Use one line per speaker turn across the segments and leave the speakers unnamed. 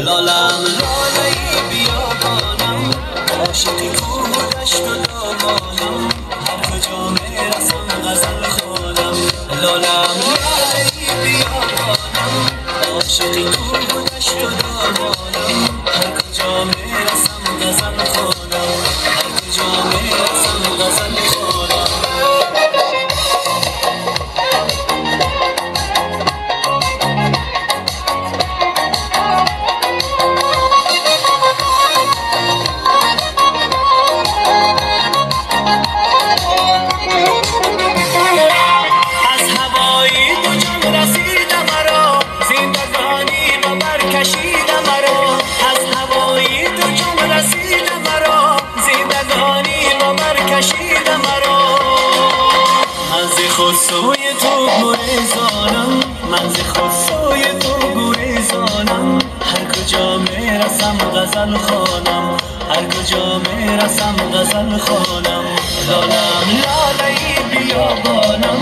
لالم لاله‌ای بیابانم، عاشقی کوه و دشت و دامانم، هر کجا میرسم غزل خوانم. لالم لاله‌ای بیابانم، عاشقی کوه و دشت و دامانم، هر کجا میرسم غزل خوانم، هر کجا میرسم غزل خوانم. خودسوی تو گریزانم، من ز خودسوی تو گریزانم، هر کجا میرسم غزل خوانم، هر کجا میرسم غزل خوانم. لالم لاله‌ای بیابانم،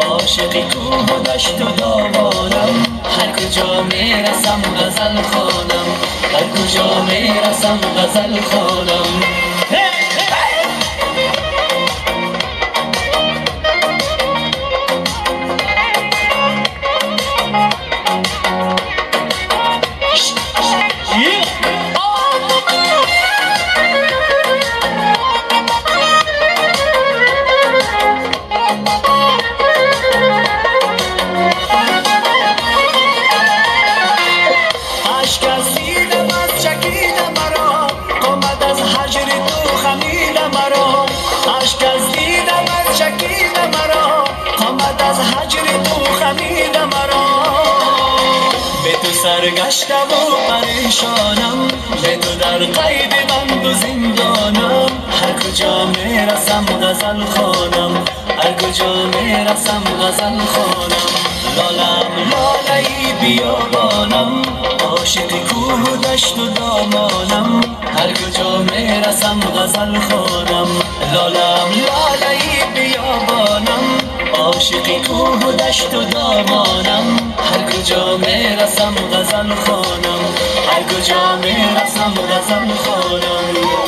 عاشقی کوه و دشت و دامانم، هر کجا میرسم غزل خوانم، هر کجا میرسم غزل خوانم. عشق از دیدم از شکیل مرا، آمد از هجر تو خمیل مرا. به تو سرگشته و پریشانم، به تو در قید بند و زندانم، هر کجا میرسم غزل خوانم، هر کجا میرسم غزل خوانم. لالم لاله‌ای بیابانم، عاشق کوه و دشت و دامانم، هر کجا میرسم غزل خوانم. لالم لاله‌ای بیابانم، عاشق کوه و دشت و دامانم، هر کجا میرسم غزل خوانم، هر کجا میرسم غزل خوانم.